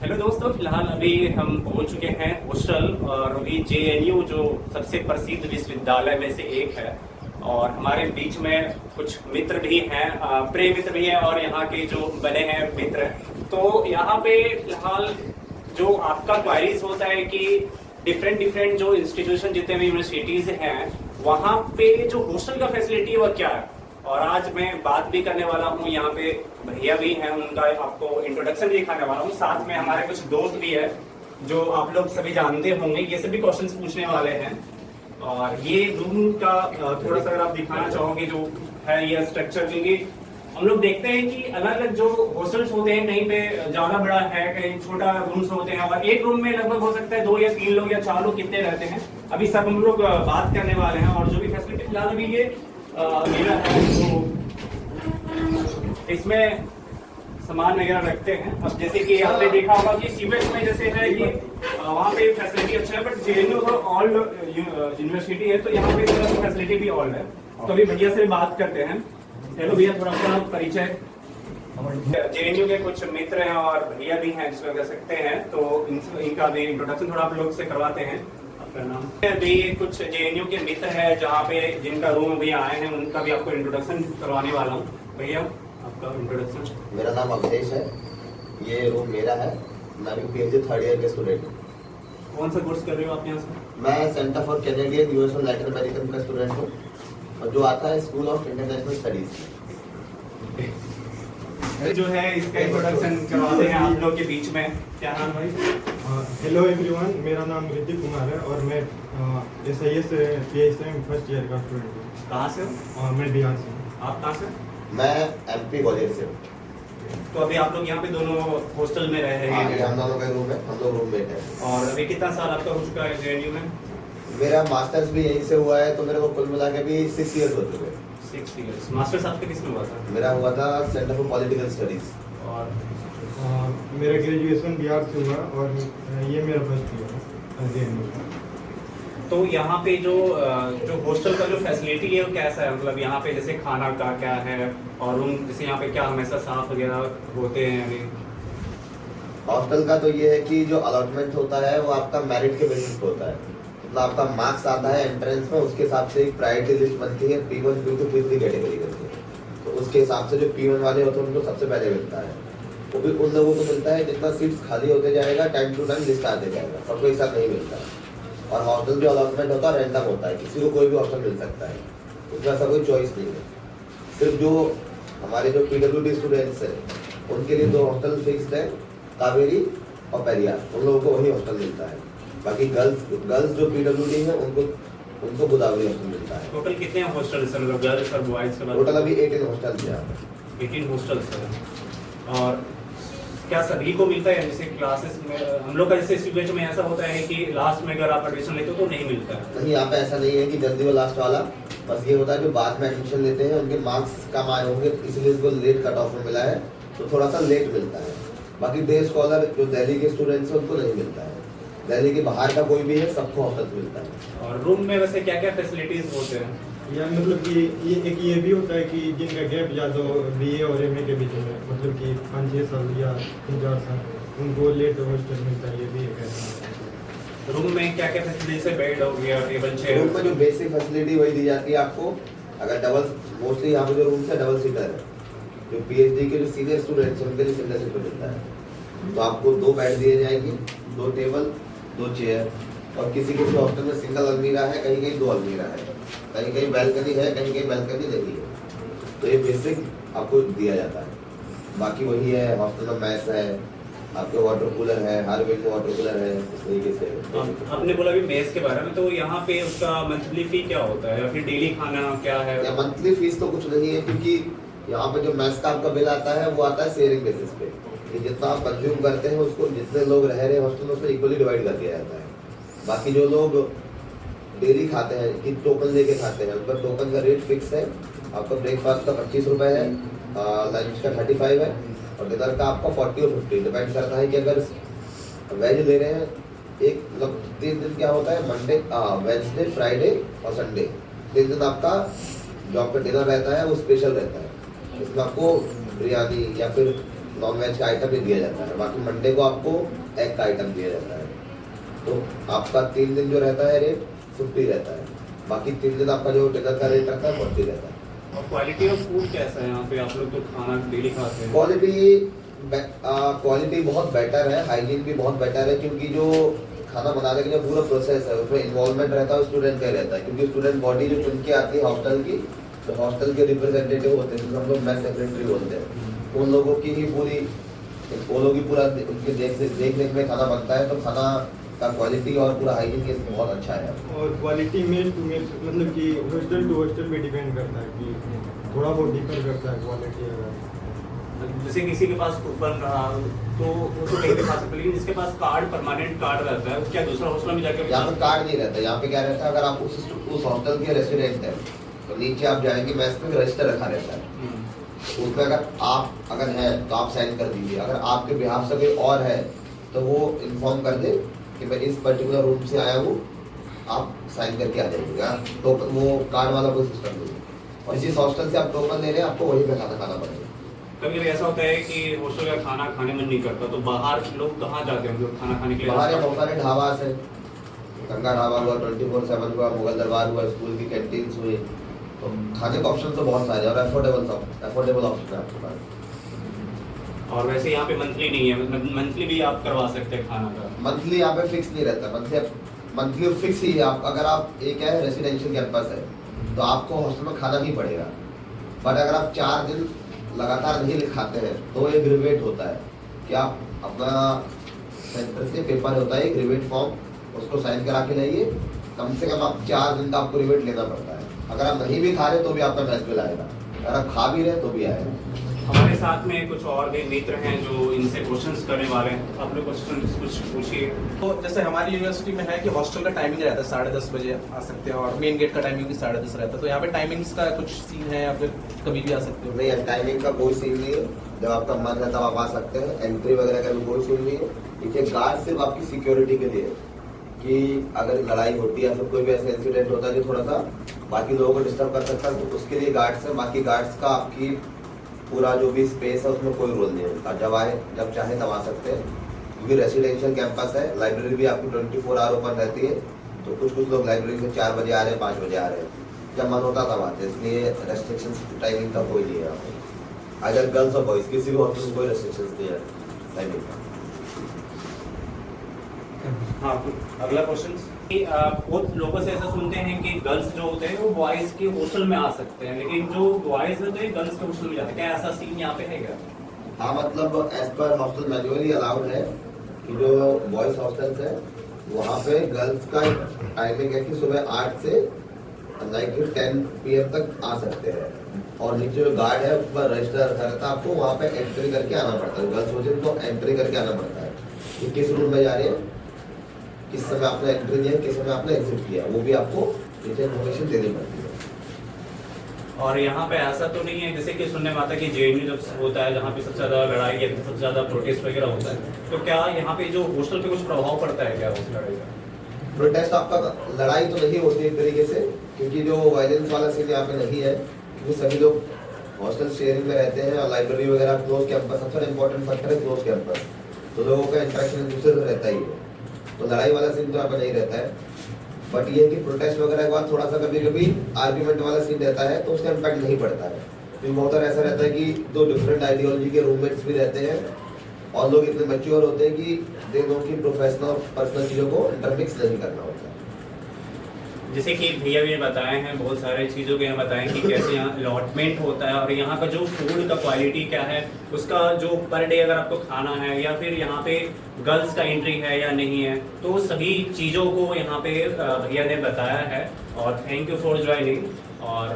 Hello दोस्तों, फिलहाल अभी हम पहुंच चुके हैं हॉस्टल और अभी जेएनयू जो सबसे प्रसिद्ध विश्वविद्यालय में से एक है और हमारे बीच में कुछ मित्र भी हैं, प्रिय मित्र भी हैं और यहाँ के जो बने हैं मित्र। तो यहाँ पे फिलहाल जो आपका क्वारीज होता है कि डिफरेंट जो इंस्टीट्यूशन जितने भी यूनिवर्सिटीज हैं वहाँ पे जो हॉस्टल का फैसिलिटी है वह क्या है, और आज मैं बात भी करने वाला हूँ। यहाँ पे भैया भी हैं, उनका आपको इंट्रोडक्शन भी दिखाने वाला हूँ। साथ में हमारे कुछ दोस्त भी है जो आप लोग सभी जानते होंगे, ये सभी क्वेश्चंस पूछने वाले हैं। और ये रूम का थोड़ा सा अगर आप दिखाना चाहोगे जो है ये स्ट्रक्चर, क्योंकि हम लोग देखते हैं कि अलग अलग जो हॉस्टल्स होते हैं कहीं पे ज्यादा बड़ा है, कहीं छोटा रूम्स होते हैं और एक रूम में लगभग हो सकता है 2 या 3 लोग या 4 लोग कितने रहते हैं, अभी सब हम लोग बात करने वाले हैं। और जो भी फैसिलिटी फिलहाल अभी ये मेरा है तो इसमें सामान वगैरह रखते हैं। अब जैसे कि आपने देखा होगा कि सीबीएस में जैसे है कि वहाँ पे फैसिलिटी अच्छा है, बट जेएनयू तो ऑल यूनिवर्सिटी है तो यहाँ पे फैसिलिटी भी ऑल है। तो अभी भैया से बात करते हैं। हेलो भैया, थोड़ा अपना परिचय। जेएनयू के कुछ मित्र हैं और भैया भी हैं जिसमें कह सकते हैं, तो इनका भी इंट्रोडक्शन थोड़ा आप लोग से करवाते हैं। अभी कुछ जेएनयू के मित्र हैं जहाँ पे जिनका रूम अभी आए हैं, उनका भी आपको इंट्रोडक्शन करवाने वाला हूँ। भैया आपका इंट्रोडक्शन। मेरा नाम अवधेश है, ये रूम मेरा है। मैं अभी पीएचडी 3rd ईयर के स्टूडेंट हूँ। कौन सा कोर्स कर रहे हो आप यहाँ से? मैं सेंटर फॉर कैनेडियन यूएस और लैटिन अमेरिकन का स्टूडेंट हूँ और जो आता है स्कूल ऑफ इंटरनेशनल स्टडीज। जो है इसका इंट्रोडक्शन करवाते हैं आप लोग के बीच में। क्या नाम भाई? हेलो एवरीवन, मेरा नाम ऋतिक कुमार है और मैं SIS PSM फर्स्ट ईयर का स्टूडेंट हूँ। कहाँ से हो? मैं बिहार से। आप कहाँ से? मैं MP ग्वालियर से हूँ। तो अभी आप लोग यहाँ पे दोनों हॉस्टल में रह रहे हैं? हम दोनों का रूम है, हम लोग रूममेट हैं। और अभी कितना साल आपका हो चुका है जेएनयू में? मेरा मास्टर्स भी यहीं से हुआ है, तो मेरे को कुल मिला के भी 6 ईयर्स हो चुके हैं। 6 इयर्स। मास्टर्स आपके किस में हुआ था? मेरा हुआ था सेंटर फॉर पॉलिटिकल स्टडीज। और मेरा ग्रेजुएशन बिहार से हुआ और ये मेरा फर्स्ट ईयर है जेएनयू का। तो यहाँ पे जो हॉस्टल का जो फैसिलिटी है वो कैसा है? मतलब यहाँ पे जैसे खाना का क्या है और रूम जैसे यहाँ पे क्या हमेशा साफ वगैरह होते हैं अभी? हॉस्टल का तो ये है कि जो अलॉटमेंट होता है वो आपका मेरिट के बेसिस पे होता है। मतलब आपका मार्क्स आता है एंट्रेंस में, उसके हिसाब से एक प्रायोरिटी लिस्ट बनती है P1 P2 P3 कैटेगरी करके। तो उसके हिसाब से जो P1 वाले होते हैं उनको सबसे पहले मिलता है। वो भी उन लोगों को मिलता है जितना सीट्स खाली होते जाएगा, टाइम टू टाइम लिस्ट आते जाएगा, सबको एक साथ नहीं मिलता है। और हॉस्टल जो अलॉटमेंट होता है रैंडम होता है, किसी को कोई भी हॉस्टल मिल सकता है, उसमें ऐसा कोई चॉइस नहीं है। सिर्फ जो हमारे जो PWD स्टूडेंट्स हैं उनके लिए 2 हॉस्टल फिक्स्ड है, कावेरी और पेरियार, उन लोगों को वही हॉस्टल मिलता है। बाकी गर्ल्स जो PWD है उनको गोदावरी हॉस्टल मिलता है। टोटल कितने हॉस्टल है मतलब गर्ल्स और बॉयज के? टोटल अभी 18 हॉस्टल है। 18 हॉस्टल्स है। और क्या सभी को मिलता है? जैसे क्लासेस में हम लोग का जैसे स्टूडेंट में ऐसा होता है कि लास्ट में अगर आप एडमिशन लेते हो तो नहीं मिलता है? नहीं, यहाँ पे ऐसा नहीं है कि जल्दी वो लास्ट वाला, बस ये होता है जो बाद में एडमिशन लेते हैं उनके मार्क्स कम आए होंगे इसलिए उसको लेट कट ऑफ मिला है, तो थोड़ा सा लेट मिलता है। बाकी डे स्कॉलर जो दिल्ली के स्टूडेंट्स हैं उनको नहीं मिलता है। दिल्ली के बाहर का कोई भी है सबको हॉस्टल मिलता है। और रूम में वैसे क्या क्या फैसिलिटीज होते हैं? या मतलब कि ये भी होता है कि जिनका गैप ज़्यादा हो BA और MA के बीच में, मतलब कि 5-6 साल या 3-4 साल, उनको लेट हॉस्टल मिलता है। ये भी एक ऐसा। रूम में क्या क्या फैसिलिटीज है? बेड हो गया, टेबल चेयर? रूम में जो बेसिक फैसिलिटी वही दी जाती है आपको। अगर डबल, मोस्टली यहाँ पे जो रूम्स है डबल सीटर है, जो PhD के जो सीनियर स्टूडेंट्स हैं उनके लिए सिंगल सीटर मिलता है। तो आपको 2 बेड दिए जाएंगे, 2 टेबल, 2 चेयर, और किसी किसी हॉस्टल में सिंगल अलमीरा है, कहीं कहीं 2 अलमीरा है, कहीं कहीं बैल्कनी है, कहीं कहीं बैल्कनी नहीं है। तो ये बेसिक आपको दिया जाता है। बाकी वही है, हॉस्टल में मैस है, आपके वाटर कूलर है, हर विंग में वाटर कूलर है, इस तरीके से। आपने बोला अभी मेस के बारे में, तो यहाँ पे उसका मंथली फी क्या होता है या फिर डेली खाना क्या है? या मंथली फीस तो कुछ नहीं है, क्योंकि यहाँ पे जो मैस का आपका बिल आता है वो आता है शेयरिंग बेसिस पे, कि जितना आप कंज्यूम करते हैं उसको जितने लोग रह रहे हैं हॉस्टल में उसमें इक्वली डिवाइड कर दिया जाता है। बाकी जो लोग डेली खाते हैं कि टोकन लेके खाते हैं, उनका टोकन का रेट फिक्स है। आपका ब्रेकफास्ट का 25 रुपये है, लंच का 35 है और डिनर का आपका 40 और 50 डिपेंड करता है कि अगर वेज ले रहे हैं। एक मतलब 3 दिन क्या होता है, मंडे, वेडनेसडे, फ्राइडे और संडे, 3 दिन आपका जो आपका डिनर रहता है वो स्पेशल रहता है। इसमें आपको बिरयानी या फिर नॉन वेज का आइटम ही दिया जाता है। बाकी मंडे को आपको एग का आइटम दिया जाता है। तो आपका 3 दिन जो रहता है रेट 50 रहता है, बाकी 3 दिन आपका जो डिनर का रेट रहता है 40 रहता है। और क्वालिटी ऑफ फूड कैसा है यहाँ पे? आप लोग तो खाना डेली खाते हैं। क्वालिटी बहुत बेटर है, हाइजीन भी बहुत बेटर है, क्योंकि जो खाना बनाने का जो पूरा प्रोसेस है उसमें इन्वॉल्वमेंट रहता है स्टूडेंट का ही रहता है, क्योंकि स्टूडेंट बॉडी जो चुन के आती है हॉस्टल की, तो हॉस्टल के रिप्रेजेंटेटिव होते हैं, हम लोग मेस सेक्रेटरी बोलते हैं, उन लोगों की ही पूरी वो लोग ही पूरा उनके देख में खाना बनता है। तो खाना का क्वालिटी और पूरा हाइजीन के बहुत अच्छा है। और क्वालिटी मेल टू मेल मतलब कि हॉस्टल टू हॉस्टल पे डिपेंड करता है कि थोड़ा बहुत डिफर करता है क्वालिटी। अगर जैसे किसी के पास कूपन रहा तो वो तो कहीं भी खा सकते हैं, लेकिन जिसके पास कार्ड परमानेंट कार्ड रहता है, क्या दूसरा हॉस्टल में जाकर? यहाँ पे कार्ड नहीं रहता, यहाँ पे क्या रहता है, अगर आप उस हॉस्टल के रेसिडेंट है तो नीचे आप जाएंगे, मैस में रजिस्टर रखा रहता है, उसमें अगर है तो आप साइन कर दीजिए। अगर आपके बिहाफ से कोई और है तो वो इन्फॉर्म कर दे कि मैं इस पर्टिकुलर रूम से आया हूँ, आप साइन करके आ जाइएगा। तो वो कार्ड वाला कोई सिस्टम नहीं है। और जिस हॉस्टल से आप टोकन ले रहे हैं आपको वहीं पे खाना खाना पड़ेगा। कभी कभी ऐसा होता है कि हॉस्टल का खाना खाने मन नहीं करता, तो बाहर लोग कहाँ जाते हैं लोग खाना खाने के लिए? बाहर बहुत सारे ढाबा है, गंगा ढाबा हुआ, 24/7 हुआ, मुगल दरबार हुआ, स्कूल की कैंटीन हुई, तो खाने के ऑप्शन तो बहुत सारे और अफोर्डेबल ऑप्शन है आपके पास। और वैसे यहाँ पे मंथली नहीं है, मंथली भी आप करवा सकते हैं खाना का? मंथली यहाँ पे फिक्स नहीं रहता, मंथली फिक्स ही है। आप अगर आप एक है रेसिडेंशियल कैंपस है तो आपको हॉस्टल में खाना ही पड़ेगा, बट अगर आप 4 दिन लगातार नहीं लिखाते हैं तो एक रिवेट होता है कि आप अपना सेंटर से पेपर होता है एक रिवेट फॉर्म, उसको साइन करा के लाइए। कम से कम आप 4 दिन का आपको रिवेट लेना पड़ता है। अगर आप नहीं भी खा रहे तो भी आपका मैच बिल आएगा, अगर आप खा भी रहे तो भी आएगा। हमारे साथ में कुछ और भी मित्र हैं जो इनसे क्वेश्चंस करने वाले हैं। आप लोग क्वेश्चन कुछ पूछिए। तो जैसे हमारी यूनिवर्सिटी में है कि हॉस्टल का टाइमिंग रहता है 10:30 बजे आ सकते हैं, और मेन गेट का टाइमिंग भी 10:30 रहता है। तो यहाँ पे टाइमिंग्स का कुछ सीन है या फिर कभी भी आ सकते हो? नहीं, टाइमिंग का कोई सीन नहीं है, जब आपका मन है तब आप आ सकते हैं। एंट्री वगैरह का भी कोई सीन नहीं है। देखिए, गार्ड सिर्फ आपकी सिक्योरिटी के लिए कि अगर लड़ाई होती है या फिर कोई भी ऐसा इंसिडेंट होता है जो थोड़ा सा बाकी लोगों को डिस्टर्ब कर सकता है, तो उसके लिए गार्ड्स है। बाकी गार्ड्स का आपकी पूरा जो भी स्पेस है उसमें कोई रोल नहीं होता। जब चाहे तब आ सकते हैं, क्योंकि रेसिडेंशियल कैंपस है। लाइब्रेरी भी आपकी 24 आवर ओपन रहती है, तो कुछ लोग लाइब्रेरी से 4 बजे आ रहे हैं, 5 बजे आ रहे हैं, जब मन होता तब आते हैं। इसलिए रेस्ट्रिक्शन टाइमिंग का कोई नहीं है यहाँ पे। अगर गर्ल्स और बॉयज किसी भी हॉस्टल में कोई रेस्ट्रिक्शन नहीं है टाइमिंग का। हाँ, अगला क्वेश्चन। बहुत लोगों से ऐसा सुनते हैं कि गर्ल्स जो होते हैं वो बॉयज के हॉस्टल में आ सकते हैं, लेकिन जो बॉयज होते हैं गर्ल्स के हॉस्टल में जाते हैं। क्या ऐसा सीन यहाँ पे है क्या? हाँ, मतलब as per hostel manually allowed है कि जो बॉयज हॉस्टल्स है वहाँ पे गर्ल्स का टाइमिंग है कि सुबह 8 से नाइट के 10 PM तक आ सकते हैं। और नीचे जो गार्ड है उस पर रजिस्टर रखा रहता है, आपको वहाँ पे एंट्री करके आना पड़ता है। गर्ल्स होते तो एंट्री करके आना पड़ता है कि किस रूम में जा रहे हैं, किस समय आपने एंट्री दिया, किस समय आपने एग्जिट किया, वो भी आपको नीचे इन्फॉर्मेशन देनी पड़ती है। और यहाँ पे ऐसा तो नहीं है जैसे कि सुनने में आता है कि JNU जब होता है जहाँ पे सबसे ज्यादा लड़ाई या सबसे ज्यादा प्रोटेस्ट वगैरह होता है, तो क्या यहाँ पे जो हॉस्टल पे कुछ प्रभाव पड़ता है क्या उस लड़ाई का? प्रोटेस्ट आपका लड़ाई तो नहीं होती एक तरीके से, क्योंकि जो वायलेंस वाला सीन यहाँ पे नहीं है, क्योंकि सभी लोग हॉस्टल शेयरिंग में रहते हैं और लाइब्रेरी वगैरह क्लोज कैंपस सबसे इम्पोर्टेंट फैक्टर है क्लोज कैंपस, तो लोगों का इंटरेक्शन एक दूसरे से रहता ही है, तो लड़ाई वाला सीन तो यहाँ पे नहीं रहता है। बट ये कि प्रोटेस्ट वगैरह के बाद थोड़ा सा कभी कभी आर्ग्यूमेंट वाला सीन रहता है तो उसका इम्पैक्ट नहीं पड़ता है, क्योंकि बहुत बार ऐसा रहता है कि दो डिफरेंट आइडियोलॉजी के रूममेट्स भी रहते हैं और लोग इतने मैच्योर होते हैं कि दे नो की प्रोफेशनल और पर्सनल चीज़ों को इंटरमिक्स नहीं करना होता है। जैसे कि भैया भी बताए हैं बहुत सारे चीज़ों के बताएं कि कैसे यहाँ अलॉटमेंट होता है और यहाँ का जो फूड का क्वालिटी क्या है, उसका जो पर डे अगर आपको खाना है या फिर यहाँ पे गर्ल्स का एंट्री है या नहीं है, तो सभी चीज़ों को यहाँ पे भैया ने बताया है। और थैंक यू फॉर ज्वाइनिंग। और